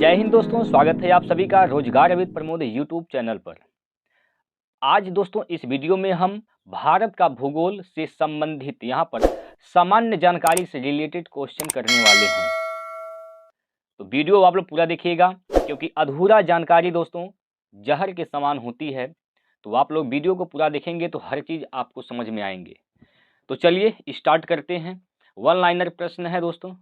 जय हिंद दोस्तों, स्वागत है आप सभी का रोजगार विद प्रमोद यूट्यूब चैनल पर। आज दोस्तों इस वीडियो में हम भारत का भूगोल से संबंधित यहाँ पर सामान्य जानकारी से रिलेटेड क्वेश्चन करने वाले हैं। तो वीडियो आप लोग पूरा देखिएगा, क्योंकि अधूरा जानकारी दोस्तों जहर के समान होती है। तो आप लोग वीडियो को पूरा देखेंगे तो हर चीज़ आपको समझ में आएंगे। तो चलिए स्टार्ट करते हैं। वन लाइनर प्रश्न है दोस्तों,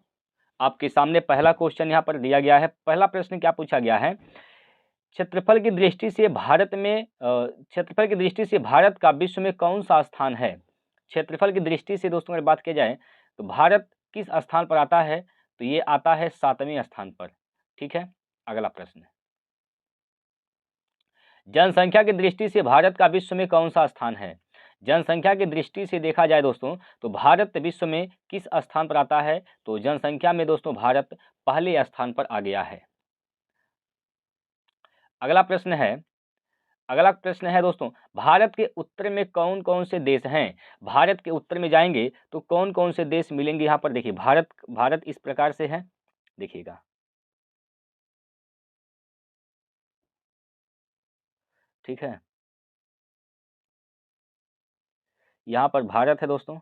आपके सामने पहला क्वेश्चन यहाँ पर दिया गया है। पहला प्रश्न क्या पूछा गया है, क्षेत्रफल की दृष्टि से भारत का विश्व में कौन सा स्थान है। क्षेत्रफल की दृष्टि से दोस्तों अगर बात की जाए तो भारत किस स्थान पर आता है, तो ये आता है 7वें स्थान पर। ठीक है, अगला प्रश्न, जनसंख्या की दृष्टि से भारत का विश्व में कौन सा स्थान है। जनसंख्या की दृष्टि से देखा जाए दोस्तों तो भारत विश्व में किस स्थान पर आता है, तो जनसंख्या में दोस्तों भारत पहले स्थान पर आ गया है। अगला प्रश्न है दोस्तों, भारत के उत्तर में कौन कौन से देश हैं। भारत के उत्तर में जाएंगे तो कौन कौन से देश मिलेंगे। यहाँ पर देखिए भारत इस प्रकार से है, देखिएगा, ठीक है, यहाँ पर भारत है दोस्तों।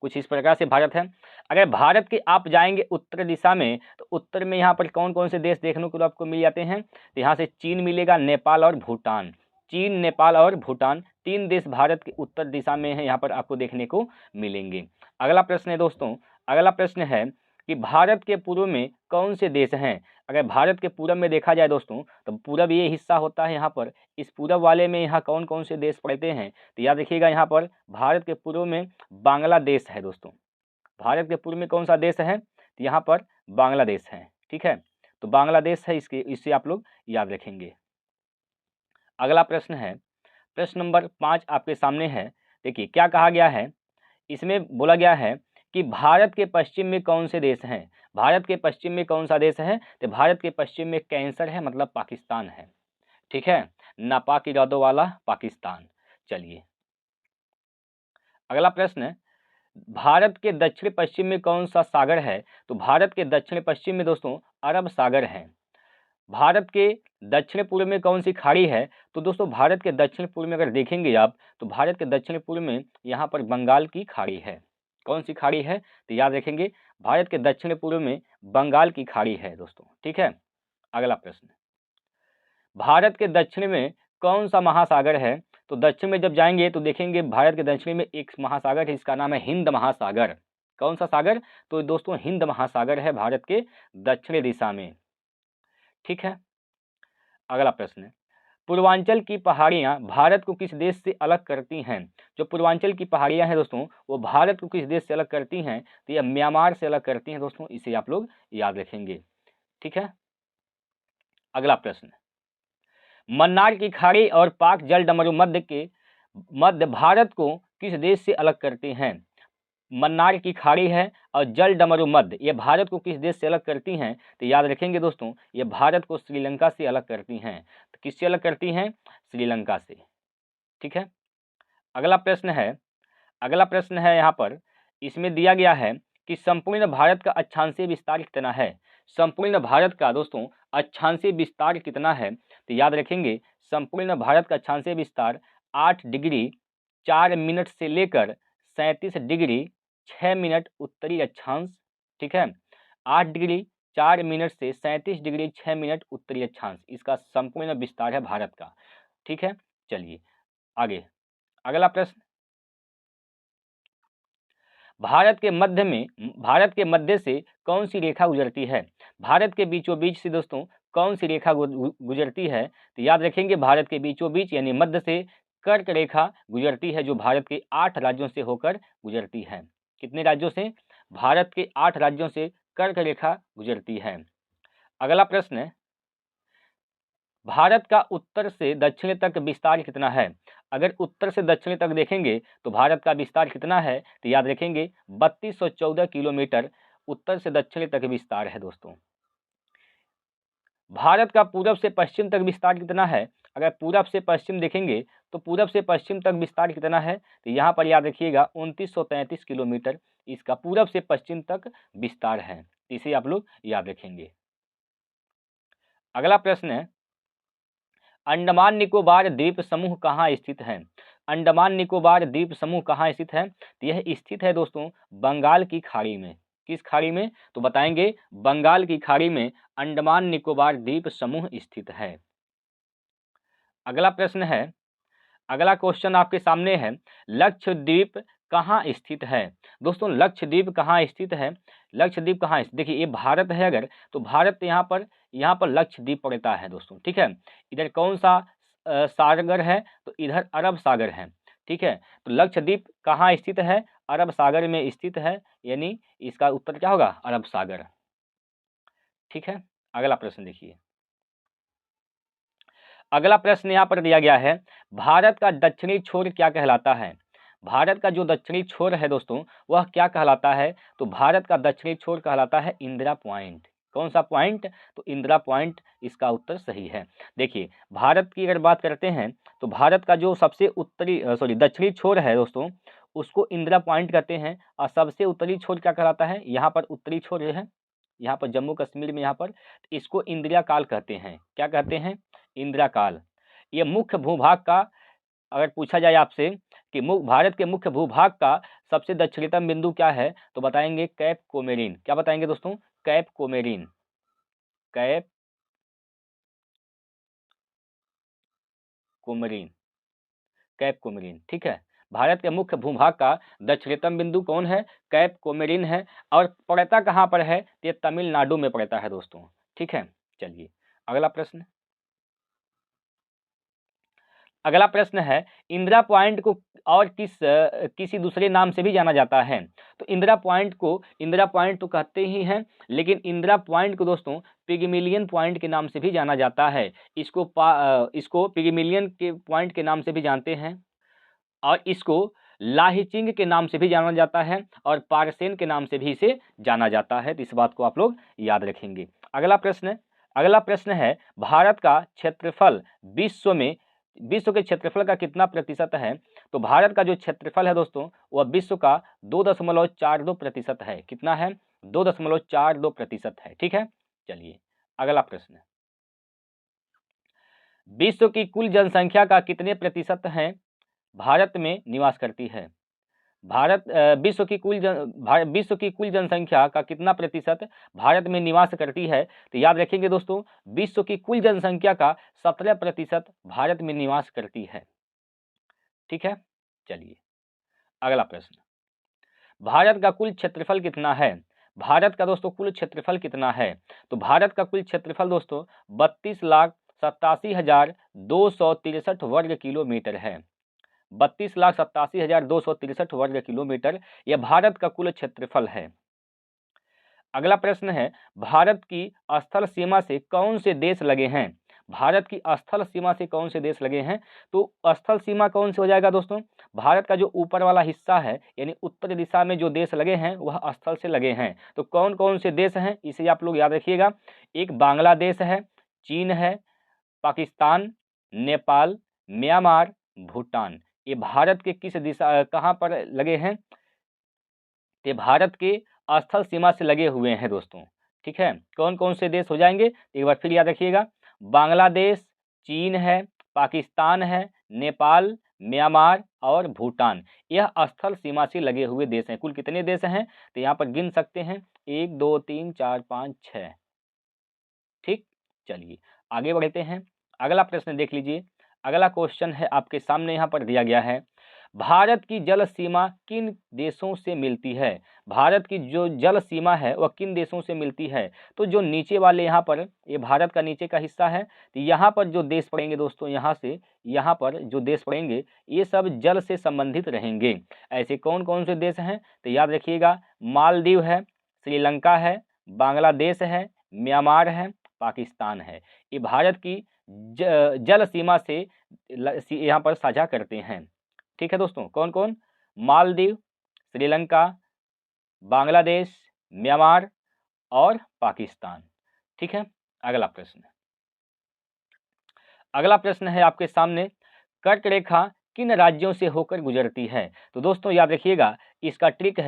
कुछ इस प्रकार से भारत है। अगर भारत के आप जाएंगे उत्तर दिशा में तो उत्तर में यहाँ पर कौन कौन से देश देखने को आपको मिल जाते हैं, तो यहाँ से चीन मिलेगा, नेपाल और भूटान। चीन, नेपाल और भूटान 3 देश भारत के उत्तर दिशा में है, यहाँ पर आपको देखने को मिलेंगे। अगला प्रश्न है दोस्तों, अगला प्रश्न है कि भारत के पूर्व में कौन से देश हैं। अगर भारत के पूरब में देखा जाए दोस्तों तो पूरब ये हिस्सा होता है, यहाँ पर इस पूरब वाले में यहाँ कौन कौन से देश पड़ते हैं, तो याद रखिएगा यहाँ पर भारत के पूर्व में बांग्लादेश है दोस्तों। भारत के पूर्व में कौन सा देश है, तो यहाँ पर बांग्लादेश है। ठीक है, तो बांग्लादेश है, इससे आप लोग याद रखेंगे। अगला प्रश्न है, प्रश्न नंबर 5 आपके सामने है। देखिए क्या कहा गया है, इसमें बोला गया है कि भारत के पश्चिम में कौन से देश हैं। भारत के पश्चिम में कौन सा देश है, तो भारत के पश्चिम में कैंसर है, मतलब पाकिस्तान है। ठीक है, नापाक इरादों वाला पाकिस्तान। चलिए अगला प्रश्न है, भारत के दक्षिण पश्चिम में कौन सा सागर है, तो भारत के दक्षिण पश्चिम में दोस्तों अरब सागर है। भारत के दक्षिण पूर्व में कौन सी खाड़ी है, तो दोस्तों भारत के दक्षिण पूर्व में अगर देखेंगे आप तो भारत के दक्षिण पूर्व में यहाँ पर बंगाल की खाड़ी है। कौन सी खाड़ी है, तो याद रखेंगे भारत के दक्षिण पूर्व में बंगाल की खाड़ी है दोस्तों। ठीक है, अगला प्रश्न, भारत के दक्षिण में कौन सा महासागर है, तो दक्षिण में जब जाएंगे तो देखेंगे भारत के दक्षिण में एक महासागर है, इसका नाम है हिंद महासागर। कौन सा सागर, तो दोस्तों हिंद महासागर है भारत के दक्षिणी दिशा में। ठीक है, अगला प्रश्न, पूर्वांचल की पहाड़ियां भारत को किस देश से अलग करती हैं। जो पूर्वांचल की पहाड़ियां हैं दोस्तों वो भारत को किस देश से अलग करती हैं, तो यह म्यांमार से अलग करती हैं दोस्तों, इसे आप लोग याद रखेंगे। ठीक है, अगला प्रश्न, मन्नार की खाड़ी और पाक जल डमरू मध्य भारत को किस देश से अलग करते हैं। मन्नार की खाड़ी है और जल डमरू मध्य ये भारत को किस देश से अलग करती हैं, तो याद रखेंगे दोस्तों ये भारत को श्रीलंका से अलग करती हैं। तो किससे अलग करती हैं, श्रीलंका से। ठीक है, अगला प्रश्न है यहाँ पर, इसमें दिया गया है कि संपूर्ण भारत का अक्षांशीय विस्तार कितना है। संपूर्ण भारत का दोस्तों अक्षांशीय विस्तार कितना है, तो याद रखेंगे संपूर्ण भारत का अक्षांशीय विस्तार 8 डिग्री 4 मिनट से लेकर 37 डिग्री 6 मिनट उत्तरी अक्षांश। ठीक है, 8 डिग्री 4 मिनट से 37 डिग्री 6 मिनट उत्तरी अक्षांश, इसका संपूर्ण विस्तार है भारत का। ठीक है, चलिए आगे अगला प्रश्न, भारत के मध्य से कौन सी रेखा गुजरती है। भारत के बीचों बीच से दोस्तों कौन सी रेखा गुजरती है, तो याद रखेंगे भारत के बीचों बीच यानी मध्य से कर्क रेखा गुजरती है, जो भारत के 8 राज्यों से होकर गुजरती है। कितने राज्यों से, भारत के 8 राज्यों से कर्क रेखा गुजरती है। अगला प्रश्न है, भारत का उत्तर से दक्षिण तक विस्तार कितना है। अगर उत्तर से दक्षिण तक देखेंगे तो भारत का विस्तार कितना है, तो याद रखेंगे 3214 किलोमीटर उत्तर से दक्षिण तक विस्तार है दोस्तों। भारत का पूरब से पश्चिम तक विस्तार कितना है। अगर पूरब से पश्चिम देखेंगे तो पूरब से पश्चिम तक विस्तार कितना है, तो यहाँ पर याद रखिएगा 2933 किलोमीटर इसका पूरब से पश्चिम तक विस्तार है। इसे आप लोग याद रखेंगे। अगला प्रश्न है, अंडमान निकोबार द्वीप समूह कहाँ स्थित है? अंडमान निकोबार द्वीप समूह कहाँ स्थित है? तो यह स्थित है दोस्तों बंगाल की खाड़ी में। किस खाड़ी में? तो बताएंगे बंगाल की खाड़ी में अंडमान निकोबार द्वीप समूह स्थित है। अगला प्रश्न है, अगला क्वेश्चन आपके सामने है, लक्षद्वीप कहाँ स्थित है? दोस्तों लक्षद्वीप कहाँ स्थित है? लक्षद्वीप कहाँ स्थित, देखिए ये भारत है अगर, तो भारत यहाँ पर लक्षद्वीप पड़ता है दोस्तों, ठीक है। इधर कौन सा सागर है? तो इधर अरब सागर है, ठीक है। तो लक्षद्वीप कहाँ स्थित है? अरब सागर में स्थित है, यानी इसका उत्तर क्या होगा? अरब सागर, ठीक है। अगला प्रश्न देखिए, अगला प्रश्न यहाँ पर दिया गया है, भारत का दक्षिणी छोर क्या कहलाता है? भारत का जो दक्षिणी छोर है दोस्तों वह क्या कहलाता है? तो भारत का दक्षिणी छोर कहलाता है इंदिरा पॉइंट। कौन सा पॉइंट? तो इंदिरा पॉइंट इसका उत्तर सही है। देखिए भारत की अगर बात करते हैं तो भारत का जो सबसे दक्षिणी छोर है दोस्तों उसको इंदिरा पॉइंट कहते हैं, और सबसे उत्तरी छोर क्या कहलाता है? यहाँ पर उत्तरी छोर जो है, यहाँ पर जम्मू कश्मीर में यहाँ पर, इसको इंदिरा काल कहते हैं। क्या कहते हैं? इंदिरा काल। ये मुख्य भूभाग का, अगर पूछा जाए आपसे कि भारत के मुख्य भूभाग का सबसे दक्षिणतम बिंदु क्या है, तो बताएंगे कैप कोमेरिन। क्या बताएंगे दोस्तों? Cap coumarin. Cap coumarin, cap coumarin, ठीक है। भारत के मुख्य भूभाग का दक्षिणतम बिंदु कौन है? कैप कोमेरिन है। और पड़ता कहाँ पर है? ये तमिलनाडु में पड़ता है दोस्तों, ठीक है। चलिए अगला प्रश्न, अगला प्रश्न है, इंदिरा पॉइंट को और किसी दूसरे नाम से भी जाना जाता है? तो इंदिरा पॉइंट तो कहते ही हैं, लेकिन इंदिरा पॉइंट को दोस्तों पिगमिलियन पॉइंट के नाम से भी जाना जाता है। इसको पिगमिलियन के पॉइंट के नाम से भी जानते हैं, और इसको लाहिचिंग के नाम से भी जाना जाता है, और पारसेन के नाम से भी इसे जाना जाता है। तो इस बात को आप लोग याद रखेंगे। अगला प्रश्न है, भारत का क्षेत्रफल विश्व के क्षेत्रफल का कितना प्रतिशत है? तो भारत का जो क्षेत्रफल है दोस्तों वह विश्व का 2.42% है। कितना है? 2.42% है, ठीक है। चलिए अगला प्रश्न, विश्व की कुल जनसंख्या का कितने प्रतिशत है भारत में निवास करती है? विश्व की कुल जनसंख्या का कितना प्रतिशत भारत में निवास करती है? तो याद रखेंगे दोस्तों विश्व की कुल जनसंख्या का 17% भारत में निवास करती है, ठीक है। चलिए अगला प्रश्न, भारत का कुल क्षेत्रफल कितना है? भारत का दोस्तों कुल क्षेत्रफल कितना है? तो भारत का कुल क्षेत्रफल दोस्तों 32,87,263 वर्ग किलोमीटर है। 32,87,263 वर्ग किलोमीटर यह भारत का कुल क्षेत्रफल है। अगला प्रश्न है, भारत की स्थल सीमा से कौन से देश लगे हैं? भारत की स्थल सीमा से कौन से देश लगे हैं? तो स्थल सीमा कौन से हो जाएगा दोस्तों? भारत का जो ऊपर वाला हिस्सा है यानी उत्तर दिशा में जो देश लगे हैं वह स्थल से लगे हैं। तो कौन कौन से देश हैं इसे आप लोग याद रखिएगा। एक बांग्लादेश है, चीन है, पाकिस्तान, नेपाल, म्यांमार, भूटान। ये भारत के किस दिशा कहाँ पर लगे हैं? ये भारत के स्थल सीमा से लगे हुए हैं दोस्तों, ठीक है। कौन कौन से देश हो जाएंगे एक बार फिर याद रखिएगा। बांग्लादेश, चीन है, पाकिस्तान है, नेपाल, म्यांमार और भूटान। यह स्थल सीमा से लगे हुए देश हैं। कुल कितने देश हैं तो यहाँ पर गिन सकते हैं 1 2 3 4 5 6, ठीक। चलिए आगे बढ़ते हैं। अगला प्रश्न देख लीजिए। अगला क्वेश्चन है आपके सामने यहाँ पर दिया गया है, भारत की जल सीमा किन देशों से मिलती है? भारत की जो जल सीमा है वह किन देशों से मिलती है? तो जो नीचे वाले यहाँ पर ये भारत का नीचे का हिस्सा है, तो यहाँ पर जो देश पड़ेंगे दोस्तों यहाँ पर जो देश पड़ेंगे ये सब जल से संबंधित रहेंगे। ऐसे कौन कौन से देश हैं तो याद रखिएगा, मालदीव है, श्रीलंका है, बांग्लादेश है, म्यांमार है, पाकिस्तान है। ये भारत की जल सीमा से यहाँ पर साझा करते हैं, ठीक है दोस्तों। कौन कौन? मालदीव, श्रीलंका, बांग्लादेश, म्यांमार और पाकिस्तान, ठीक है। अगला प्रश्न, अगला प्रश्न है आपके सामने, कर्क रेखा किन राज्यों से होकर गुजरती है? तो दोस्तों याद रखिएगा, इसका ट्रिक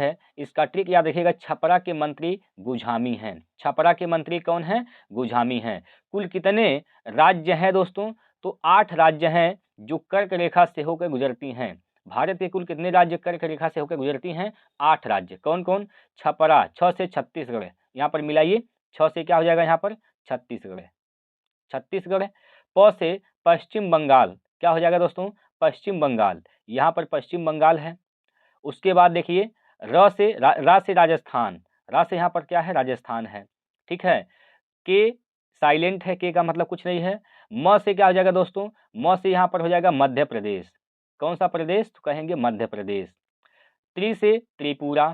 याद रखिएगा, छपरा के मंत्री गुझामी हैं। छपरा के मंत्री कौन हैं? गुझामी हैं। कुल कितने राज्य हैं दोस्तों? तो 8 राज्य हैं जो कर्क रेखा से होकर गुजरती हैं। भारत के कुल कितने राज्य कर्क रेखा से होकर गुजरती हैं? 8 राज्य। कौन कौन? छपरा, 6 से छत्तीसगढ़, यहाँ पर मिलाइए, 6 से क्या हो जाएगा यहाँ पर? छत्तीसगढ़। छत्तीसगढ़। प से पश्चिम बंगाल, क्या हो जाएगा दोस्तों? पश्चिम बंगाल, यहाँ पर पश्चिम बंगाल है। उसके बाद देखिए, रा से राजस्थान, रा से यहाँ पर क्या है? राजस्थान है। ठीक है। के साइलेंट है, के का मतलब कुछ नहीं है। म से क्या हो जाएगा दोस्तों? म से यहाँ पर हो जाएगा मध्य प्रदेश। कौन सा प्रदेश? तो कहेंगे मध्य प्रदेश। त्रि से त्रिपुरा,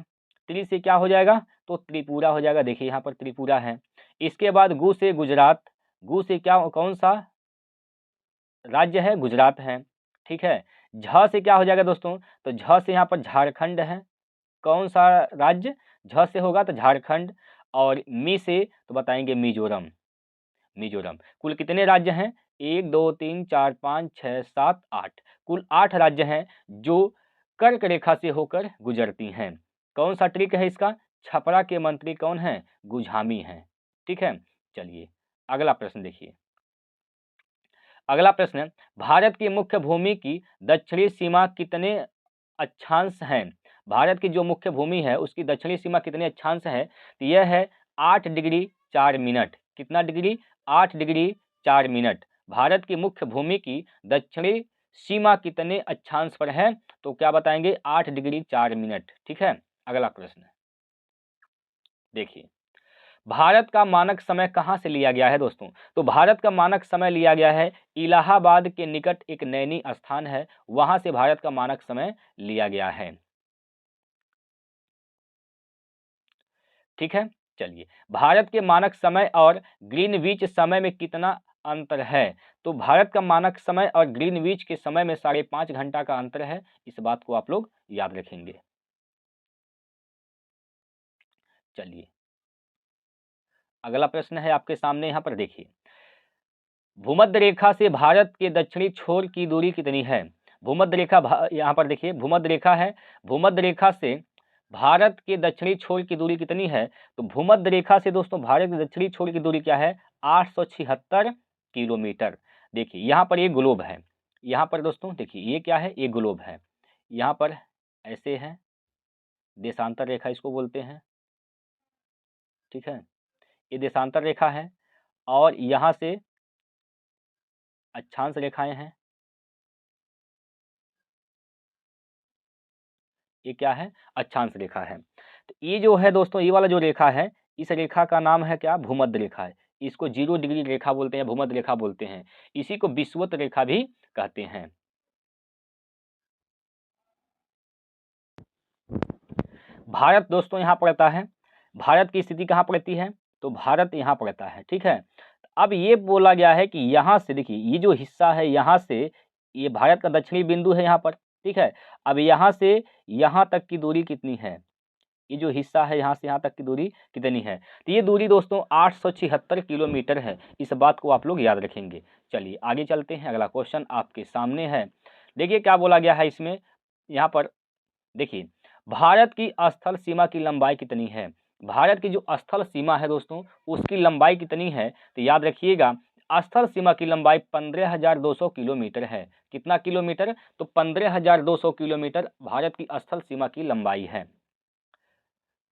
त्रि से क्या हो जाएगा? तो त्रिपुरा हो जाएगा। देखिए यहाँ पर त्रिपुरा है। इसके बाद गु से गुजरात, गु से क्या, कौन सा राज्य है? गुजरात है। ठीक है। झ से क्या हो जाएगा दोस्तों? तो झ से यहाँ पर झारखंड है। कौन सा राज्य? झ से होगा तो झारखंड। और मी से तो बताएंगे मिजोरम। मिजोरम। कुल कितने राज्य हैं? 1 2 3 4 5 6 7 8, कुल 8 राज्य हैं जो कर्क रेखा से होकर गुजरती हैं। कौन सा ट्रिक है इसका? छपरा के मंत्री कौन हैं? गुझामी हैं। ठीक है। चलिए अगला प्रश्न देखिए। अगला प्रश्न है, भारत की मुख्य भूमि की दक्षिणी सीमा कितने अक्षांश हैं? भारत की जो मुख्य भूमि है उसकी दक्षिणी सीमा कितने अक्षांश है? तो यह है 8 डिग्री 4 मिनट। कितना डिग्री? 8 degree 4 minute. भारत की मुख्य भूमि की दक्षिणी सीमा कितने अक्षांश पर है? तो क्या बताएंगे? 8 डिग्री 4 मिनट। ठीक है। अगला प्रश्न देखिए, भारत का मानक समय कहाँ से लिया गया है दोस्तों? तो भारत का मानक समय लिया गया है इलाहाबाद के निकट एक नैनी स्थान है, वहां से भारत का मानक समय लिया गया है। ठीक है। चलिए, भारत के मानक समय और ग्रीनविच समय में कितना अंतर है? तो भारत का मानक समय और ग्रीनविच के समय में 5.5 घंटा का अंतर है। इस बात को आप लोग याद रखेंगे। चलिए अगला प्रश्न है आपके सामने, यहाँ पर देखिए, भूमध्य रेखा से भारत के दक्षिणी छोर की दूरी कितनी है? भूमध्य रेखा, यहाँ पर देखिए भूमध्य रेखा है, भूमध्य रेखा से भारत के दक्षिणी छोर की दूरी कितनी है? तो भूमध्य रेखा से दोस्तों भारत के दक्षिणी छोर की दूरी क्या है? 876 किलोमीटर। देखिए यहाँ पर ये ग्लोब है, यहाँ पर दोस्तों देखिए ये क्या है? ये ग्लोब है। यहाँ पर ऐसे है, देशांतर रेखा इसको बोलते हैं। ठीक है। ये देशांतर रेखा है और यहाँ से अक्षांश रेखाएं हैं। ये क्या है? अक्षांश रेखा है। तो ये जो है दोस्तों, ये वाला जो रेखा है, इस रेखा का नाम है क्या? भूमध्य रेखा है। इसको 0 डिग्री रेखा बोलते हैं, भूमध्य रेखा बोलते हैं। इसी को विषुवत रेखा भी कहते हैं। भारत दोस्तों यहाँ पड़ता है, भारत की स्थिति कहाँ पड़ती है? तो भारत यहाँ पड़ता है। ठीक है। अब ये बोला गया है कि यहाँ से देखिए, ये जो हिस्सा है यहाँ से, ये भारत का दक्षिणी बिंदु है यहाँ पर। ठीक है। अब यहाँ से यहाँ तक की दूरी कितनी है? ये जो हिस्सा है यहाँ से यहाँ तक की दूरी कितनी है? तो ये दूरी दोस्तों 876 किलोमीटर है। इस बात को आप लोग याद रखेंगे। चलिए आगे चलते हैं, अगला क्वेश्चन आपके सामने है। देखिए क्या बोला गया है इसमें, यहाँ पर देखिए, भारत की स्थल सीमा की लंबाई कितनी है? भारत की जो स्थल सीमा है दोस्तों उसकी लंबाई कितनी है? तो याद रखिएगा, स्थल सीमा की लंबाई 15,200 किलोमीटर है। कितना किलोमीटर? तो 15,200 किलोमीटर भारत की स्थल सीमा की लंबाई है।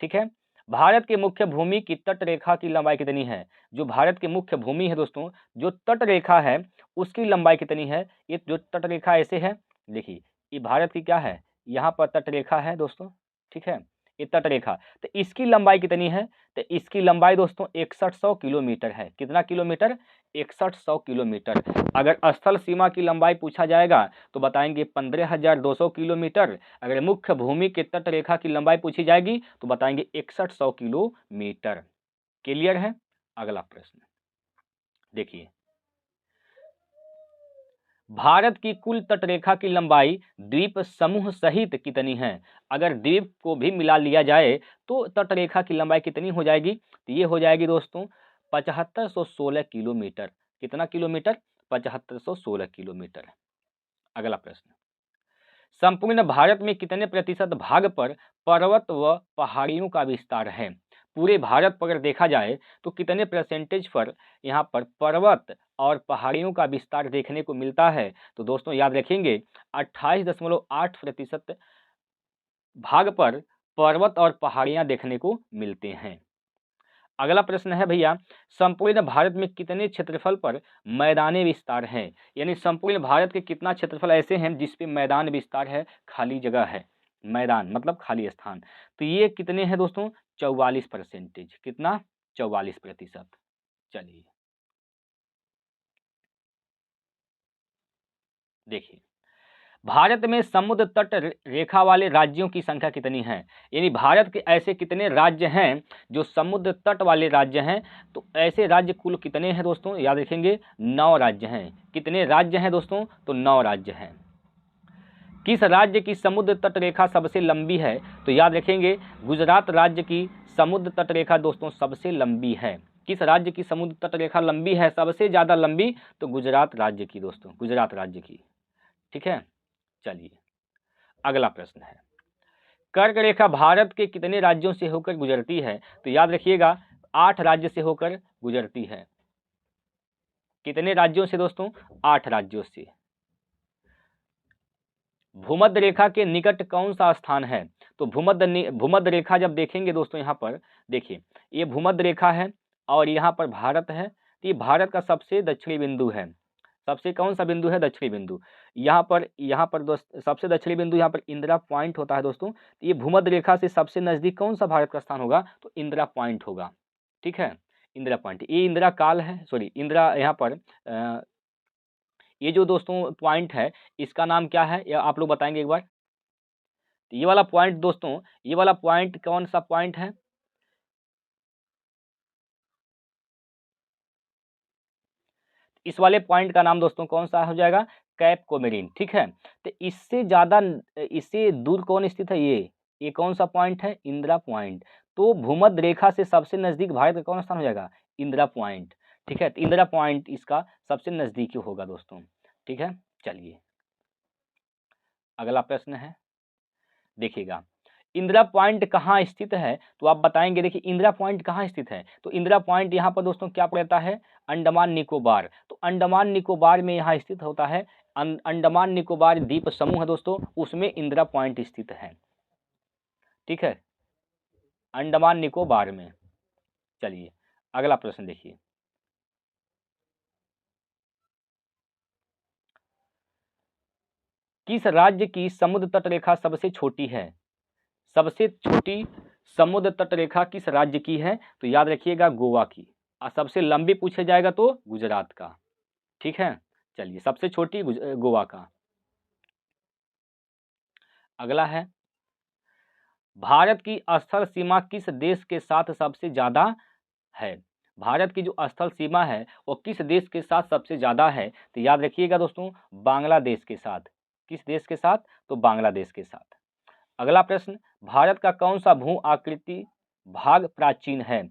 ठीक है। भारत के मुख्य भूमि की तट रेखा की लंबाई कितनी है? जो भारत की मुख्य भूमि है दोस्तों, जो तट रेखा है उसकी लंबाई कितनी है? ये जो तट रेखा ऐसे है, देखिए ये भारत की क्या है? यहाँ पर तट रेखा है दोस्तों। ठीक है। ये तट रेखा, तो इसकी लंबाई कितनी है? तो इसकी लंबाई दोस्तों 6100 किलोमीटर है। कितना किलोमीटर? 6100 किलोमीटर। अगर स्थल सीमा की लंबाई पूछा जाएगा तो बताएंगे 15,200 किलोमीटर। अगर मुख्य भूमि के तट रेखा की लंबाई पूछी जाएगी तो बताएंगे 6100 किलोमीटर। क्लियर है? अगला प्रश्न देखिए, भारत की कुल तटरेखा की लंबाई द्वीप समूह सहित कितनी है? अगर द्वीप को भी मिला लिया जाए तो तटरेखा की लंबाई कितनी हो जाएगी? तो ये हो जाएगी दोस्तों 7516 किलोमीटर। कितना किलोमीटर? 7516 किलोमीटर। अगला प्रश्न, संपूर्ण भारत में कितने प्रतिशत भाग पर पर्वत व पहाड़ियों का विस्तार है? पूरे भारत पर अगर देखा जाए तो कितने परसेंटेज पर यहाँ पर पर्वत और पहाड़ियों का विस्तार देखने को मिलता है? तो दोस्तों याद रखेंगे 28.8% भाग पर पर्वत और पहाड़ियां देखने को मिलते हैं। अगला प्रश्न है भैया, संपूर्ण भारत में कितने क्षेत्रफल पर मैदानी विस्तार है? यानी संपूर्ण भारत के कितना क्षेत्रफल ऐसे हैं जिस पे मैदान विस्तार है, खाली जगह है, मैदान मतलब खाली स्थान। तो ये कितने हैं दोस्तों? 44%। कितना? 44%। चलिए देखिए, भारत में समुद्र तट रेखा वाले राज्यों की संख्या कितनी है? यानी भारत के ऐसे कितने राज्य हैं जो समुद्र तट वाले राज्य हैं? तो ऐसे राज्य कुल कितने हैं दोस्तों? याद रखेंगे 9 राज्य हैं। कितने राज्य हैं दोस्तों? तो 9 राज्य हैं। किस राज्य की समुद्र तट रेखा सबसे लंबी है? तो याद रखेंगे गुजरात राज्य की समुद्र तट रेखा दोस्तों सबसे लंबी है। किस राज्य की समुद्र तट रेखा लंबी है, सबसे ज्यादा लंबी? तो गुजरात राज्य की दोस्तों, गुजरात राज्य की। ठीक है, चलिए अगला प्रश्न है, कर्क रेखा भारत के कितने राज्यों से होकर गुजरती है? तो याद रखिएगा 8 राज्य से होकर गुजरती है। कितने राज्यों से दोस्तों? 8 राज्यों से। भूमध्य रेखा के निकट कौन सा स्थान है? तो भूमध्य रेखा जब देखेंगे दोस्तों, यहाँ पर देखिए ये भूमध्य रेखा है और यहाँ पर भारत है। तो ये भारत का सबसे दक्षिणी बिंदु है। सबसे कौन सा बिंदु है? दक्षिणी बिंदु। यहाँ पर दोस्त सबसे दक्षिणी बिंदु यहाँ पर इंदिरा पॉइंट होता है दोस्तों। तो ये भूमध्य रेखा से सबसे नजदीक कौन सा भारत का स्थान होगा? तो इंदिरा पॉइंट होगा। ठीक है, इंदिरा पॉइंट। ये इंदिरा काल है, सॉरी इंदिरा, यहाँ पर ये जो दोस्तों पॉइंट है इसका नाम क्या है, या आप लोग बताएंगे एक बार? तो ये वाला पॉइंट दोस्तों, ये वाला पॉइंट कौन सा पॉइंट है? इस वाले पॉइंट का नाम दोस्तों कौन सा हो जाएगा? Cap coumarin. ठीक है, तो इससे ज्यादा, इससे दूर कौन स्थित है? ये कौन सा पॉइंट है? इंदिरा पॉइंट। तो भूमध्य रेखा से सबसे नजदीक भारत का कौन स्थान हो जाएगा? इंदिरा पॉइंट। ठीक है, तो इंदिरा पॉइंट इसका सबसे नजदीकी होगा दोस्तों। ठीक है, चलिए अगला प्रश्न है, देखिएगा इंदिरा पॉइंट कहाँ स्थित है? तो आप बताएंगे। देखिए इंदिरा पॉइंट कहाँ स्थित है? तो इंदिरा पॉइंट यहाँ पर दोस्तों क्या पड़ता है? अंडमान निकोबार। तो अंडमान निकोबार में यहाँ स्थित होता है। अंडमान निकोबार द्वीप समूह है दोस्तों, उसमें इंदिरा पॉइंट स्थित है। ठीक है, अंडमान निकोबार में। चलिए अगला प्रश्न देखिए, किस राज्य की समुद्र तट रेखा सबसे छोटी है? सबसे छोटी समुद्र तट रेखा किस राज्य की है? तो याद रखिएगा गोवा की। और सबसे लंबी पूछे जाएगा तो गुजरात का। ठीक है, चलिए सबसे छोटी गोवा का। अगला है, भारत की स्थल सीमा किस देश के साथ सबसे ज्यादा है? भारत की जो स्थल सीमा है वो किस देश के साथ सबसे ज्यादा है? तो याद रखिएगा दोस्तों बांग्लादेश के साथ। किस देश के साथ? तो बांग्लादेश के साथ। अगला प्रश्न, भारत का कौन सा भू आकृति भाग प्राचीन है?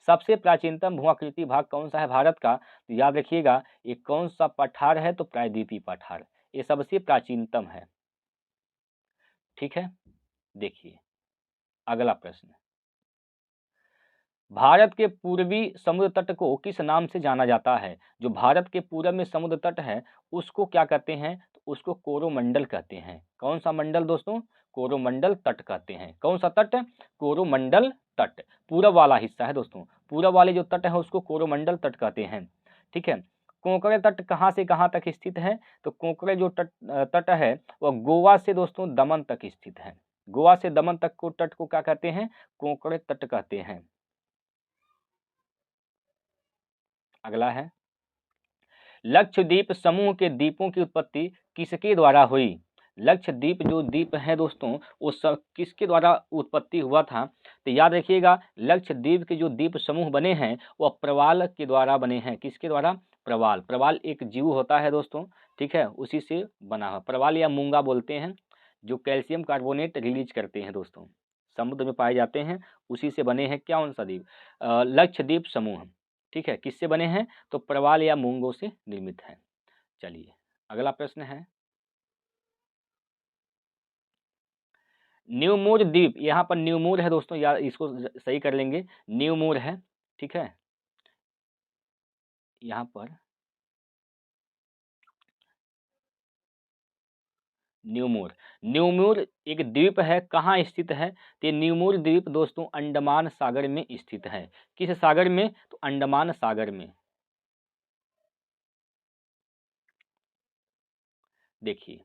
सबसे प्राचीनतम भू आकृति भाग कौन सा है भारत का? तो याद रखिएगा ये कौन सा पठार है? तो प्रायद्वीपीय पठार, ये सबसे प्राचीनतम है। ठीक है, देखिए अगला प्रश्न, भारत के पूर्वी समुद्र तट को किस नाम से जाना जाता है? जो भारत के पूरब में समुद्र तट है उसको क्या कहते हैं? तो उसको कोरोमंडल कहते हैं। कौन सा मंडल दोस्तों? कोरोमंडल तट कहते हैं। कौन सा तट? कोरोमंडल तट। पूरब वाला हिस्सा है दोस्तों, पूरब वाले जो तट है उसको कोरोमंडल तट कहते हैं। ठीक है, कोंकण तट कहाँ से कहाँ तक स्थित है? तो कोंकण जो तट है वह गोवा से दोस्तों दमन तक स्थित है। गोवा से दमन तक को तट को क्या कहते हैं? कोंकण तट कहते हैं। अगला है, लक्षद्वीप समूह के द्वीपों की उत्पत्ति किसके द्वारा हुई? लक्षद्वीप जो द्वीप है दोस्तों वो सब किसके द्वारा उत्पत्ति हुआ था? तो याद रखिएगा लक्षद्वीप के जो द्वीप समूह बने हैं वह प्रवाल के द्वारा बने हैं। किसके द्वारा? प्रवाल। प्रवाल एक जीव होता है दोस्तों, ठीक है, उसी से बना हुआ। प्रवाल या मूंगा बोलते हैं, जो कैल्शियम कार्बोनेट रिलीज करते हैं दोस्तों, समुद्र में पाए जाते हैं, उसी से बने हैं। कौन सा द्वीप? लक्षद्वीप समूह। ठीक है, किससे बने हैं? तो प्रवाल या मूंगों से निर्मित है। चलिए अगला प्रश्न है, न्यूमूर द्वीप, यहाँ पर न्यूमूर है दोस्तों, या इसको सही कर लेंगे, न्यूमूर है, ठीक है। यहाँ पर न्यूमूर, न्यूमूर एक द्वीप है, कहाँ स्थित है? तो ये न्यूमूर द्वीप दोस्तों अंडमान सागर में स्थित है। किस सागर में? तो अंडमान सागर में। देखिए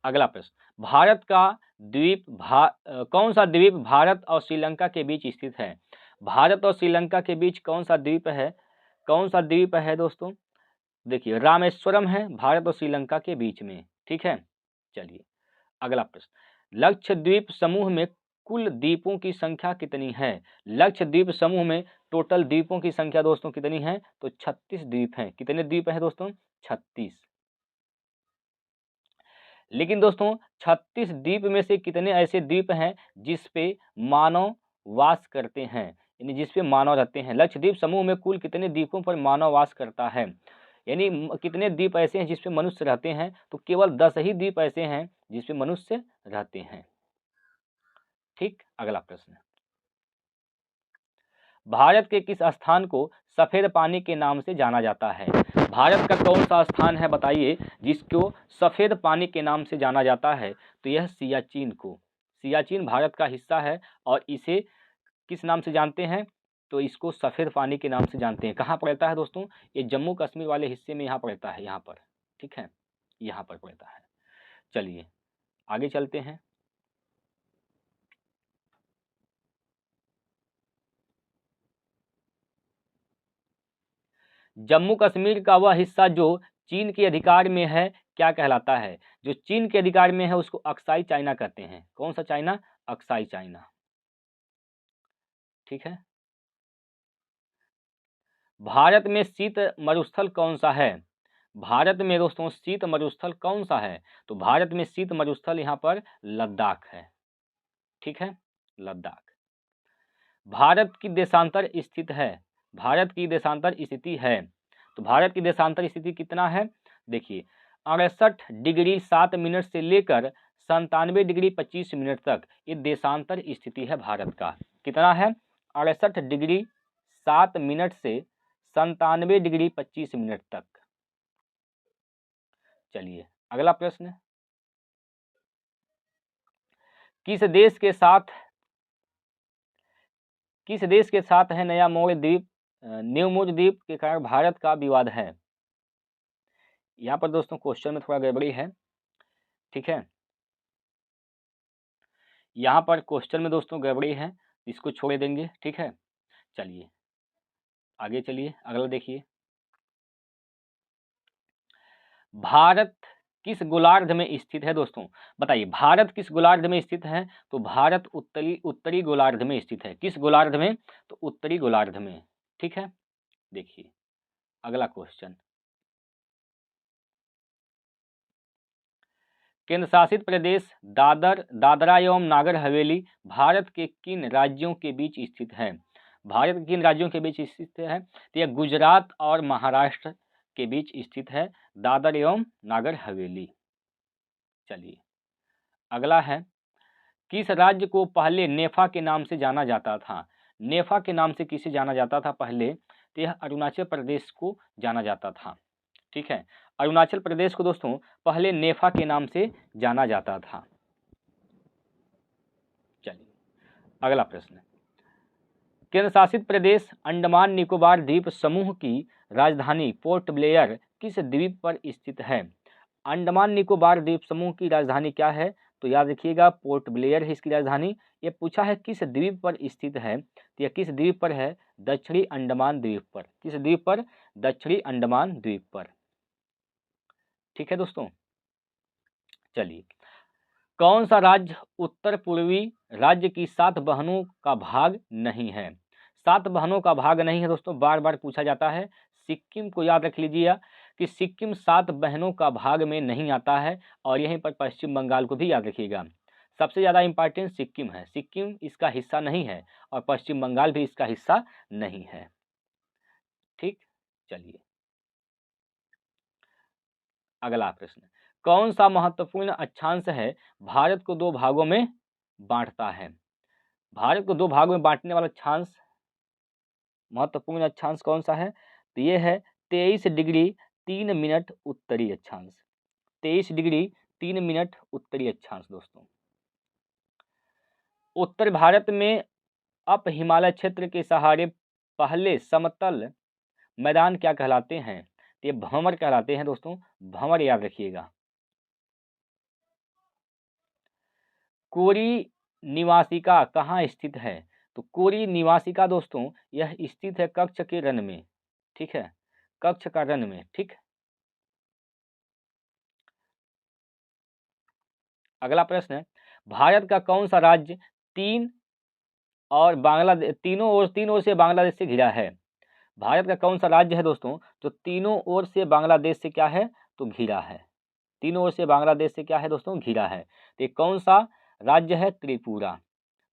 अगला प्रश्न, भारत का द्वीप कौन सा द्वीप भारत और श्रीलंका के बीच स्थित है? भारत और श्रीलंका के बीच कौन सा द्वीप है? कौन सा द्वीप है दोस्तों? देखिए रामेश्वरम है भारत और श्रीलंका के बीच में, ठीक है। चलिए अगला प्रश्न, लक्षद्वीप समूह में कुल द्वीपों की संख्या कितनी है? लक्षद्वीप समूह में टोटल द्वीपों की संख्या दोस्तों कितनी है? तो 36 द्वीप हैं। कितने द्वीप हैं दोस्तों? 36। लेकिन दोस्तों 36 द्वीप में से कितने ऐसे द्वीप हैं जिस पे मानव वास करते हैं, यानी जिस पे मानव रहते हैं? लक्षद्वीप समूह में कुल कितने द्वीपों पर मानव वास करता है, यानी कितने द्वीप ऐसे हैं जिस पे मनुष्य रहते हैं? तो केवल 10 ही द्वीप ऐसे हैं जिस पे मनुष्य रहते हैं। ठीक, अगला प्रश्न, भारत के किस स्थान को सफेद पानी के नाम से जाना जाता है? भारत का कौन सा स्थान है बताइए जिसको सफेद पानी के नाम से जाना जाता है? तो यह सियाचिन को, सियाचिन भारत का हिस्सा है और इसे किस नाम से जानते हैं? तो इसको सफेद पानी के नाम से जानते हैं। कहाँ पड़ता है दोस्तों? ये जम्मू कश्मीर वाले हिस्से में यहाँ पड़ता है, यहाँ पर, ठीक है, यहाँ पर पड़ता है। चलिए आगे चलते हैं। जम्मू कश्मीर का वह हिस्सा जो चीन के अधिकार में है क्या कहलाता है? जो चीन के अधिकार में है उसको अक्साई चाइना कहते हैं। कौन सा चाइना? अक्साई चाइना, ठीक है। भारत में शीत मरुस्थल कौन सा है? भारत में दोस्तों शीत मरुस्थल कौन सा है? तो भारत में शीत मरुस्थल यहाँ पर लद्दाख है, ठीक है, लद्दाख। भारत की देशांतर स्थित है, भारत की देशांतर स्थिति है, तो भारत की देशांतर स्थिति कितना है? देखिए 68 डिग्री 7 मिनट से लेकर 97 डिग्री 25 मिनट तक ये देशांतर स्थिति है भारत का। कितना है? 68 डिग्री 7 मिनट से 97 डिग्री 25 मिनट तक। चलिए अगला प्रश्न, किस देश के साथ है नया मोड़ द्वीप, न्यूमूर द्वीप के कारण भारत का विवाद है? यहाँ पर दोस्तों क्वेश्चन में थोड़ा गड़बड़ी है, ठीक है, यहाँ पर क्वेश्चन में दोस्तों गड़बड़ी है, इसको छोड़ देंगे, ठीक है। चलिए आगे चलिए, अगला देखिए, भारत किस गोलार्ध में स्थित है दोस्तों? बताइए भारत किस गोलार्ध में स्थित है? तो भारत उत्तरी गोलार्ध में स्थित है। किस गोलार्ध में? तो उत्तरी गोलार्ध में, ठीक है। देखिए अगला क्वेश्चन, केंद्र शासित प्रदेश दादरा एवं नागर हवेली भारत के किन राज्यों के बीच स्थित है? भारत के किन राज्यों के बीच स्थित है? तो यह गुजरात और महाराष्ट्र के बीच स्थित है, दादर एवं नागर हवेली। चलिए अगला है, किस राज्य को पहले नेफा के नाम से जाना जाता था? नेफा के नाम से किसे जाना जाता था पहले? तो यह अरुणाचल प्रदेश को जाना जाता था, ठीक है। अरुणाचल प्रदेश को दोस्तों पहले नेफा के नाम से जाना जाता था। चलिए अगला प्रश्न, केंद्र शासित प्रदेश अंडमान निकोबार द्वीप समूह की राजधानी पोर्ट ब्लेयर किस द्वीप पर स्थित है? अंडमान निकोबार द्वीप समूह की राजधानी क्या है? तो याद रखिएगा पोर्ट ब्लेयर है इसकी राजधानी। ये पूछा है किस द्वीप पर स्थित है, तो यह किस द्वीप पर है? दक्षिणी अंडमान द्वीप पर। किस द्वीप पर? दक्षिणी अंडमान द्वीप पर, ठीक है दोस्तों। चलिए कौन सा राज्य उत्तर पूर्वी राज्य की 7 बहनों का भाग नहीं है? 7 बहनों का भाग नहीं है दोस्तों, बार बार पूछा जाता है। सिक्किम को याद रख लीजिए कि सिक्किम 7 बहनों का भाग में नहीं आता है, और यहीं पर पश्चिम बंगाल को भी याद रखिएगा। सबसे ज़्यादा इंपॉर्टेंट सिक्किम है, सिक्किम इसका हिस्सा नहीं है और पश्चिम बंगाल भी इसका हिस्सा नहीं है, ठीक। चलिए अगला प्रश्न, कौन सा महत्वपूर्ण अक्षांश है भारत को दो भागों में बांटता है? भारत को दो भागों में बांटने वाला अक्षांश, महत्वपूर्ण अक्षांश कौन सा है? तो ये है 23 डिग्री 3 मिनट उत्तरी अक्षांश। 23 डिग्री 3 मिनट उत्तरी अक्षांश दोस्तों। उत्तर भारत में अप हिमालय क्षेत्र के सहारे पहले समतल मैदान क्या कहलाते हैं? ये भंवर कहलाते हैं दोस्तों, भंवर याद रखिएगा। कोरी निवासिका कहाँ स्थित है? तो कोरी निवासिका दोस्तों यह स्थित है कच्छ के रण में, ठीक है, कच्छ का रण में, ठीक। अगला प्रश्न है, भारत का कौन सा राज्य तीन ओर से बांग्लादेश से घिरा है? भारत का कौन सा राज्य है दोस्तों जो तीनों ओर से बांग्लादेश से क्या है? तो घिरा है। तीनों ओर से बांग्लादेश से क्या है दोस्तों? घिरा है। तो कौन सा राज्य है? त्रिपुरा।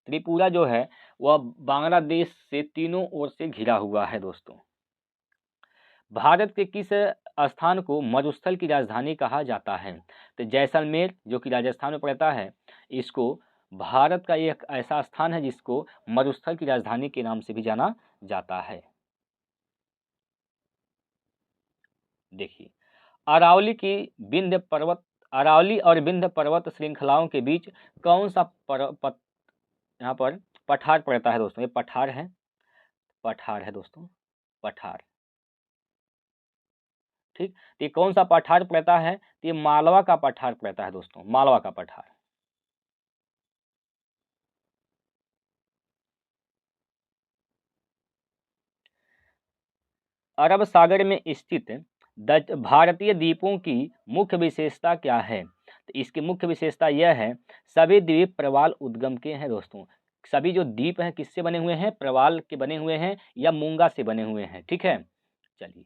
त्रिपुरा जो है वह बांग्लादेश से तीनों ओर से घिरा हुआ है दोस्तों। भारत के किस स्थान को मरुस्थल की राजधानी कहा जाता है? तो जैसलमेर जो कि राजस्थान में पड़ता है, इसको भारत का एक ऐसा स्थान है जिसको मरुस्थल की राजधानी के नाम से भी जाना जाता है। देखिए, अरावली और विंध्य पर्वत श्रृंखलाओं के बीच कौन सा यहाँ पर पठार पड़ता है दोस्तों? ये पठार है, पठार है दोस्तों, पठार, ठीक। तो ये कौन सा पठार पड़ता है? तो ये मालवा का पठार पड़ता है दोस्तों, मालवा का पठार। अरब सागर में स्थित भारतीय द्वीपों की मुख्य विशेषता क्या है? तो इसकी मुख्य विशेषता यह है, सभी द्वीप प्रवाल उद्गम के हैं दोस्तों। सभी जो द्वीप हैं किससे बने हुए हैं? प्रवाल के बने हुए हैं या मूंगा से बने हुए हैं, ठीक है। चलिए,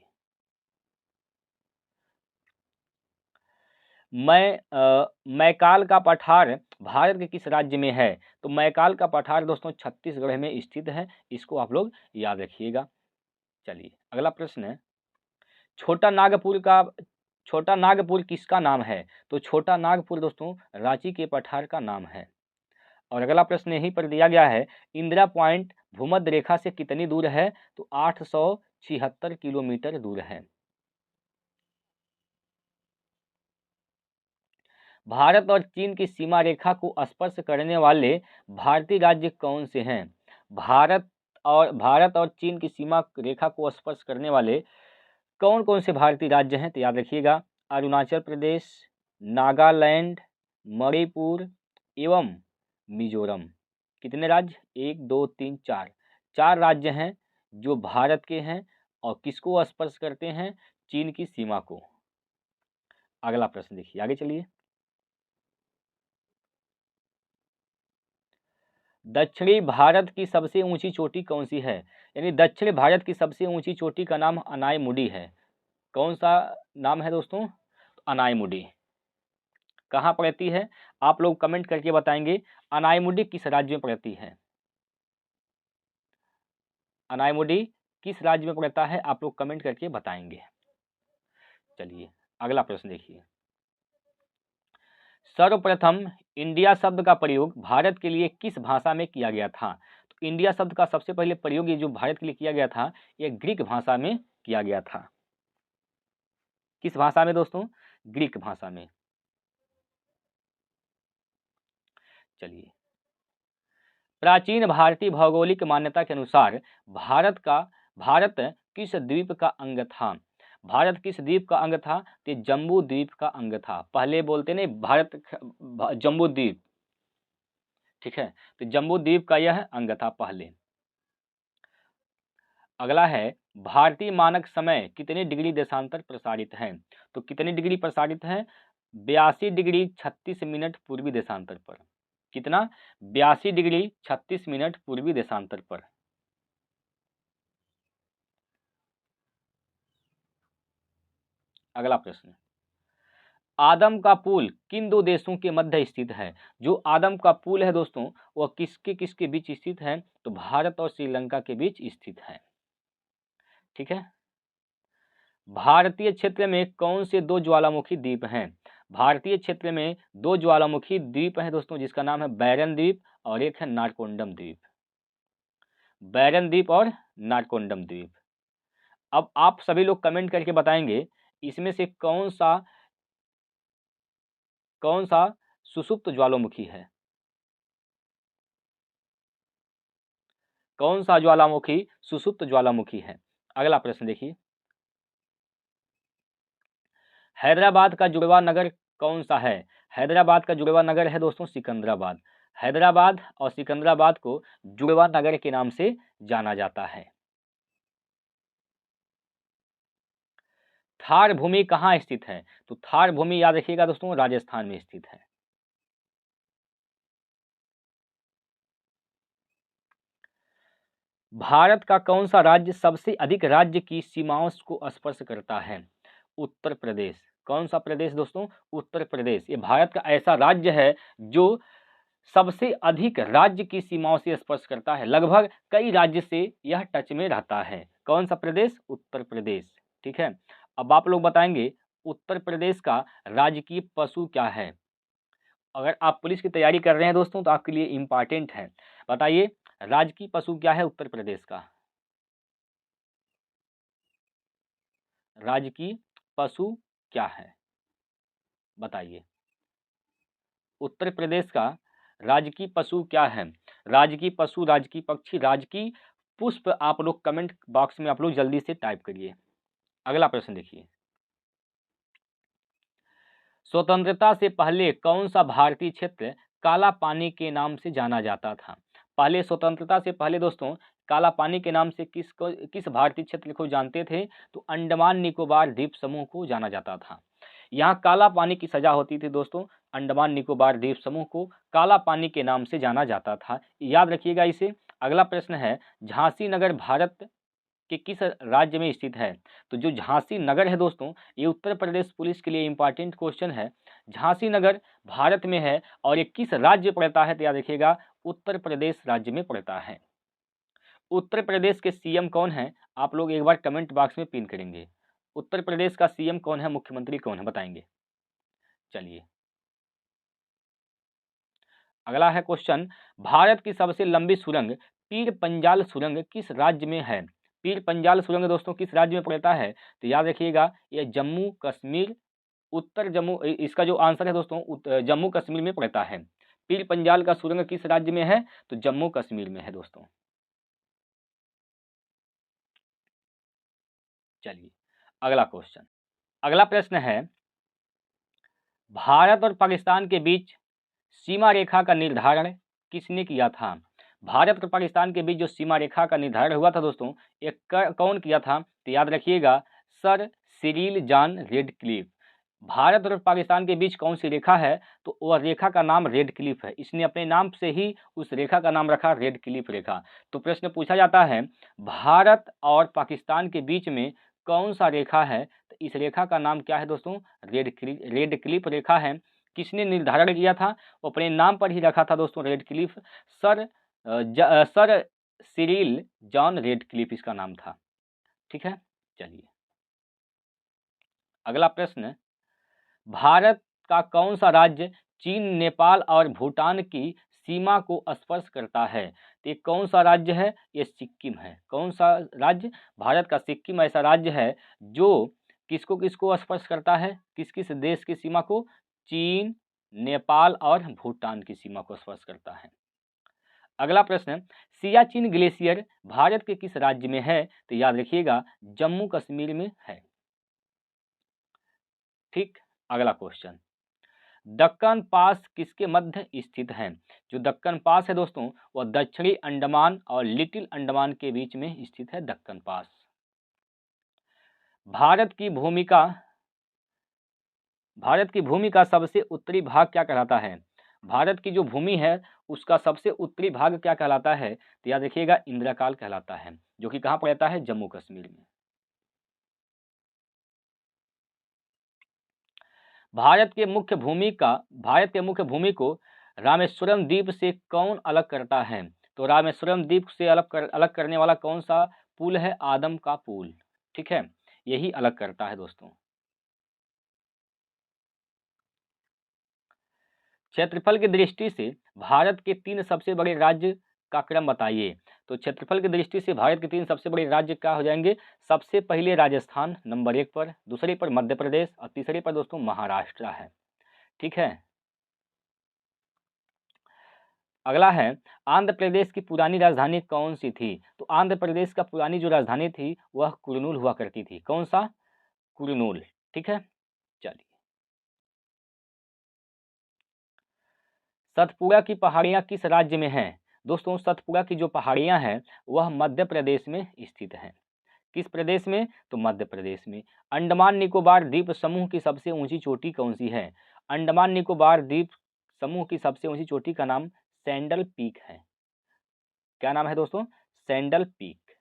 मैकाल का पठार भारत के किस राज्य में है? तो मैकाल का पठार दोस्तों छत्तीसगढ़ में स्थित है, इसको आप लोग याद रखिएगा। चलिए, अगला प्रश्न है, छोटा नागपुर किसका नाम है? तो छोटा नागपुर दोस्तों रांची के पठार का नाम है। और अगला प्रश्न यहीं पर दिया गया है, इंदिरा पॉइंट भूमध्य रेखा से कितनी दूर है? तो 876 किलोमीटर दूर है। भारत और चीन की सीमा रेखा को स्पर्श करने वाले भारतीय राज्य कौन से हैं? भारत और चीन की सीमा रेखा को स्पर्श करने वाले कौन कौन से भारतीय राज्य हैं? तो याद रखिएगा, अरुणाचल प्रदेश, नागालैंड, मणिपुर एवं मिजोरम। कितने राज्य? 1 2 3 4, 4 राज्य हैं जो भारत के हैं और किसको स्पर्श करते हैं? चीन की सीमा को। अगला प्रश्न देखिए, आगे चलिए। दक्षिणी भारत की सबसे ऊंची चोटी कौन सी है? यानी दक्षिण भारत की सबसे ऊंची चोटी का नाम अनायमुडी है। कौन सा नाम है दोस्तों? अनायमुडी। कहाँ पड़ती है? आप लोग कमेंट करके बताएंगे अनायमुडी किस राज्य में पड़ती है? अनायमुडी किस राज्य में पड़ता है? आप लोग कमेंट करके बताएंगे। चलिए, अगला प्रश्न देखिए, सर्वप्रथम इंडिया शब्द का प्रयोग भारत के लिए किस भाषा में किया गया था? तो इंडिया शब्द का सबसे पहले प्रयोग ये जो भारत के लिए किया गया था, ये ग्रीक भाषा में किया गया था। किस भाषा में दोस्तों? ग्रीक भाषा में। चलिए, प्राचीन भारतीय भौगोलिक मान्यता के अनुसार भारत किस द्वीप का अंग था? भारत किस द्वीप का अंग था? तो जम्बू द्वीप का अंग था। पहले बोलते नहीं भारत जम्बू द्वीप, ठीक है, तो जम्बू द्वीप का यह अंग था पहले। अगला है, भारतीय मानक समय कितने डिग्री देशांतर प्रसारित है? तो कितने डिग्री प्रसारित है? 82 डिग्री 36 मिनट पूर्वी देशांतर पर। कितना? 82 डिग्री 36 मिनट पूर्वी देशांतर पर। अगला प्रश्न, आदम का पुल किन दो देशों के मध्य स्थित है? जो आदम का पुल है दोस्तों वह किसके किसके बीच स्थित है? तो भारत और श्रीलंका के बीच स्थित है, ठीक है। भारतीय क्षेत्र में कौन से दो ज्वालामुखी द्वीप हैं? भारतीय क्षेत्र में दो ज्वालामुखी द्वीप हैं दोस्तों, जिसका नाम है बैरन द्वीप और एक है नारकोंडम द्वीप। बैरन द्वीप और नारकोंडम द्वीप। अब आप सभी लोग कमेंट करके बताएंगे इसमें से कौन सा सुषुप्त ज्वालामुखी है? कौन सा ज्वालामुखी सुषुप्त ज्वालामुखी है? अगला प्रश्न देखिए, हैदराबाद का जुड़वा नगर कौन सा है? हैदराबाद का जुड़वा नगर है दोस्तों सिकंदराबाद। हैदराबाद और सिकंदराबाद को जुड़वा नगर के नाम से जाना जाता है। थार भूमि कहाँ स्थित है? तो थार भूमि याद रखिएगा दोस्तों राजस्थान में स्थित है। भारत का कौन सा राज्य सबसे अधिक राज्य की सीमाओं को स्पर्श करता है? उत्तर प्रदेश। कौन सा प्रदेश दोस्तों? उत्तर प्रदेश। ये भारत का ऐसा राज्य है जो सबसे अधिक राज्य की सीमाओं से स्पर्श करता है। लगभग कई राज्य से यह टच में रहता है। कौन सा प्रदेश? उत्तर प्रदेश। ठीक है, अब आप लोग बताएंगे उत्तर प्रदेश का राजकीय पशु क्या है? अगर आप पुलिस की तैयारी कर रहे हैं दोस्तों तो आपके लिए इंपॉर्टेंट है। बताइए राजकीय पशु क्या है उत्तर प्रदेश का? राजकीय पशु क्या है बताइए? उत्तर प्रदेश का राजकीय पशु क्या है? राजकीय पशु, राजकीय पक्षी, राजकीय पुष्प आप लोग कमेंट बॉक्स में आप लोग जल्दी से टाइप करिए। अगला प्रश्न देखिए, स्वतंत्रता से पहले कौन सा भारतीय क्षेत्र काला पानी के नाम से जाना जाता था? पहले स्वतंत्रता से पहले दोस्तों काला पानी के नाम से किस भारतीय क्षेत्र को जानते थे? तो अंडमान निकोबार द्वीप समूह को जाना जाता था। यहाँ काला पानी की सजा होती थी दोस्तों। अंडमान निकोबार द्वीप समूह को काला पानी के नाम से जाना जाता था, याद रखिएगा इसे। अगला प्रश्न है, झांसी नगर भारत कि किस राज्य में स्थित है? तो जो झांसी नगर है दोस्तों ये उत्तर प्रदेश पुलिस के लिए इंपॉर्टेंट क्वेश्चन है। झांसी नगर भारत में है और ये किस राज्य पड़ता है? तो याद रखिएगा उत्तर प्रदेश राज्य में पड़ता है। उत्तर प्रदेश के सीएम कौन है? आप लोग एक बार कमेंट बॉक्स में पिन करेंगे। उत्तर प्रदेश का सीएम कौन है, मुख्यमंत्री कौन है बताएंगे? चलिए अगला है क्वेश्चन, भारत की सबसे लंबी सुरंग पीर पंजाल सुरंग किस राज्य में है? पीर पंजाल सुरंग दोस्तों किस राज्य में पड़ता है? तो याद रखिएगा ये जम्मू कश्मीर, उत्तर जम्मू, इसका जो आंसर है दोस्तों जम्मू कश्मीर में पड़ता है। पीर पंजाल का सुरंग किस राज्य में है? तो जम्मू कश्मीर में है दोस्तों। चलिए अगला क्वेश्चन, अगला प्रश्न है, भारत और पाकिस्तान के बीच सीमा रेखा का निर्धारण किसने किया था? भारत और पाकिस्तान के बीच जो सीमा रेखा का निर्धारण हुआ था दोस्तों ये कौन किया था? तो याद रखिएगा sir Cyril John Radcliffe. Bharat और पाकिस्तान के बीच कौन सी रेखा है? तो वह रेखा का नाम रेडक्लिफ है। इसने अपने नाम से ही उस रेखा का नाम रखा रेडक्लिफ रेखा। तो प्रश्न पूछा जाता है भारत और पाकिस्तान के बीच में कौन सा रेखा है? तो इस रेखा का नाम क्या है दोस्तों? रेडक्लिफ रेखा है। किसने निर्धारण किया था? वो अपने नाम पर ही रखा था दोस्तों Radcliffe. Sir Cyril John Radcliffe इसका नाम था। ठीक है, चलिए अगला प्रश्न, भारत का कौन सा राज्य चीन, नेपाल और भूटान की सीमा को स्पर्श करता है? तो ये कौन सा राज्य है? ये सिक्किम है। कौन सा राज्य? भारत का सिक्किम ऐसा राज्य है जो किसको किसको स्पर्श करता है? किस किस देश की सीमा को? चीन, नेपाल और भूटान की सीमा को स्पर्श करता है। अगला प्रश्न, सियाचिन ग्लेशियर भारत के किस राज्य में है? तो याद रखिएगा जम्मू कश्मीर में है। ठीक, अगला क्वेश्चन, दक्कन पास किसके मध्य स्थित है? जो दक्कन पास है दोस्तों वह दक्षिणी अंडमान और लिटिल अंडमान के बीच में स्थित है दक्कन पास। भारत की भूमि का सबसे उत्तरी भाग क्या कहलाता है? भारत की जो भूमि है उसका सबसे उत्तरी भाग क्या कहलाता है? तो याद रखिएगा इंद्रकाल कहलाता है, जो कि कहाँ पड़ता है? जम्मू कश्मीर में। भारत के मुख्य भूमि को रामेश्वरम द्वीप से कौन अलग करता है? तो रामेश्वरम द्वीप से अलग करने वाला कौन सा पुल है? आदम का पुल। ठीक है, यही अलग करता है दोस्तों। क्षेत्रफल की दृष्टि से भारत के 3 सबसे बड़े राज्य का क्रम बताइए। तो क्षेत्रफल की दृष्टि से भारत के 3 सबसे बड़े राज्य क्या हो जाएंगे? सबसे पहले राजस्थान नंबर 1 पर, दूसरे पर मध्य प्रदेश और तीसरे पर दोस्तों महाराष्ट्र है। ठीक है। अगला है, आंध्र प्रदेश की पुरानी राजधानी कौन सी थी? तो आंध्र प्रदेश का पुरानी जो राजधानी थी वह कुरनूल हुआ करती थी। कौन सा? कुरनूल। ठीक है। चलिए, सतपुड़ा की पहाड़ियां किस राज्य में हैं? दोस्तों, सतपुड़ा की जो पहाड़ियां हैं वह मध्य प्रदेश में स्थित हैं। किस प्रदेश में? तो मध्य प्रदेश में। अंडमान निकोबार द्वीप समूह की सबसे ऊंची चोटी कौन सी है? अंडमान निकोबार द्वीप समूह की सबसे ऊंची चोटी का नाम सैंडल पीक है। क्या नाम है दोस्तों? Sandal peak.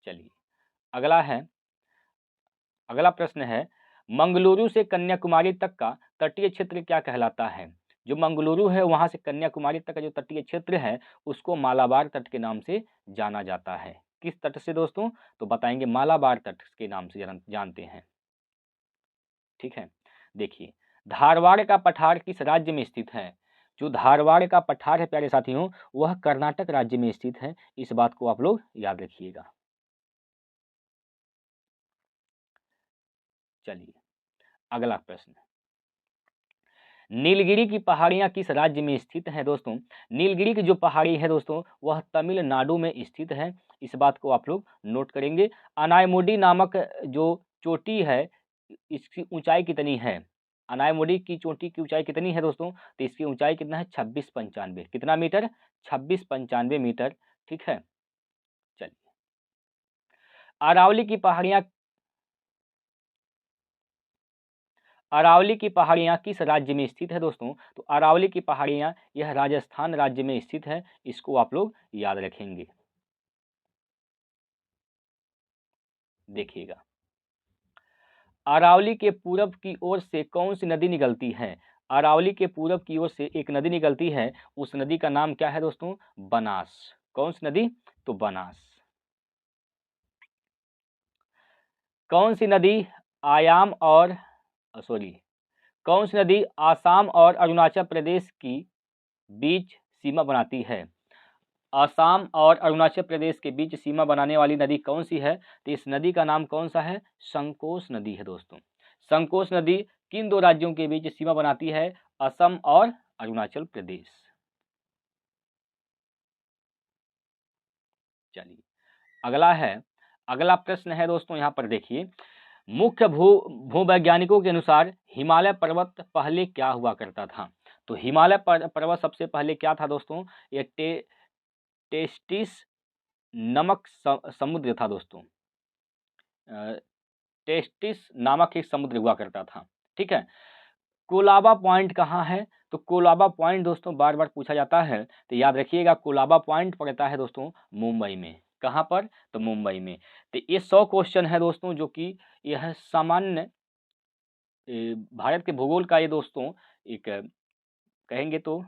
चलिए, अगला है, अगला प्रश्न है, मंगलुरु से कन्याकुमारी तक का तटीय क्षेत्र क्या कहलाता है? जो मंगलुरु है वहां से कन्याकुमारी तक का जो तटीय क्षेत्र है उसको मालाबार तट के नाम से जाना जाता है। किस तट से दोस्तों? तो बताएंगे मालाबार तट के नाम से जानते हैं। ठीक है। देखिए, धारवाड़ का पठार किस राज्य में स्थित है? जो धारवाड़ का पठार है प्यारे साथियों वह कर्नाटक राज्य में स्थित है। इस बात को आप लोग याद रखिएगा। चलिए, अगला प्रश्न, नीलगिरी की पहाड़ियां किस राज्य में स्थित हैं? दोस्तों, नीलगिरी की जो पहाड़ी है दोस्तों वह तमिलनाडु में स्थित है। इस बात को आप लोग नोट करेंगे। अनायमुडी नामक जो चोटी है इसकी ऊंचाई कितनी है? अनायमुडी की चोटी की ऊंचाई कितनी है दोस्तों? तो इसकी ऊंचाई कितना है? 2695। कितना मीटर? 2695 मीटर। ठीक है। चलिए, अरावली की पहाड़ियां, अरावली की पहाड़ियां किस राज्य में स्थित है दोस्तों? तो अरावली की पहाड़ियां यह राजस्थान राज्य में स्थित है। इसको आप लोग याद रखेंगे। देखिएगा, अरावली के पूरब की ओर से कौन सी नदी निकलती है? अरावली के पूरब की ओर से एक नदी निकलती है। उस नदी का नाम क्या है दोस्तों? बनास। कौन सी नदी? तो बनास। कौन सी नदी आयाम और सॉरी कौन सी नदी आसाम और अरुणाचल प्रदेश की बीच सीमा बनाती है? असम और अरुणाचल प्रदेश के बीच सीमा बनाने वाली नदी कौन सी है? तो इस नदी का नाम कौन सा है? संकोश नदी है दोस्तों। संकोश नदी किन 2 राज्यों के बीच सीमा बनाती है? असम और अरुणाचल प्रदेश। चलिए, अगला है, अगला प्रश्न है दोस्तों, यहाँ पर देखिए, मुख्य भूवैज्ञानिकों के अनुसार हिमालय पर्वत पहले क्या हुआ करता था? तो हिमालय पर्वत सबसे पहले क्या था दोस्तों? ये टेस्टिस नमक समुद्र था दोस्तों। टेस्टिस नामक एक समुद्र हुआ करता था। ठीक है। कोलाबा पॉइंट कहाँ है? तो कोलाबा पॉइंट दोस्तों बार बार पूछा जाता है, तो याद रखिएगा कोलाबा पॉइंट पड़ता है दोस्तों मुंबई में। कहाँ पर? तो मुंबई में। तो ये 100 क्वेश्चन है दोस्तों जो कि यह सामान्य भारत के भूगोल का ये दोस्तों एक कहेंगे तो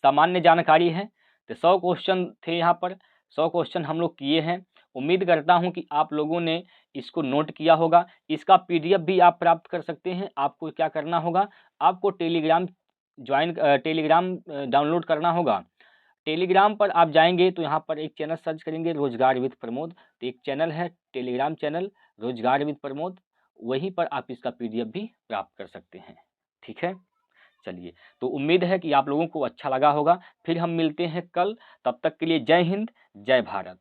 सामान्य जानकारी है। तो 100 क्वेश्चन थे यहाँ पर, 100 क्वेश्चन हम लोग किए हैं। उम्मीद करता हूँ कि आप लोगों ने इसको नोट किया होगा। इसका पीडीएफ भी आप प्राप्त कर सकते हैं। आपको क्या करना होगा? आपको टेलीग्राम टेलीग्राम डाउनलोड करना होगा। टेलीग्राम पर आप जाएंगे तो यहाँ पर एक चैनल सर्च करेंगे रोजगार विद प्रमोद, तो एक चैनल है टेलीग्राम चैनल रोजगार विद प्रमोद, वहीं पर आप इसका पीडीएफ भी प्राप्त कर सकते हैं। ठीक है। चलिए, तो उम्मीद है कि आप लोगों को अच्छा लगा होगा। फिर हम मिलते हैं कल, तब तक के लिए जय हिंद, जय भारत।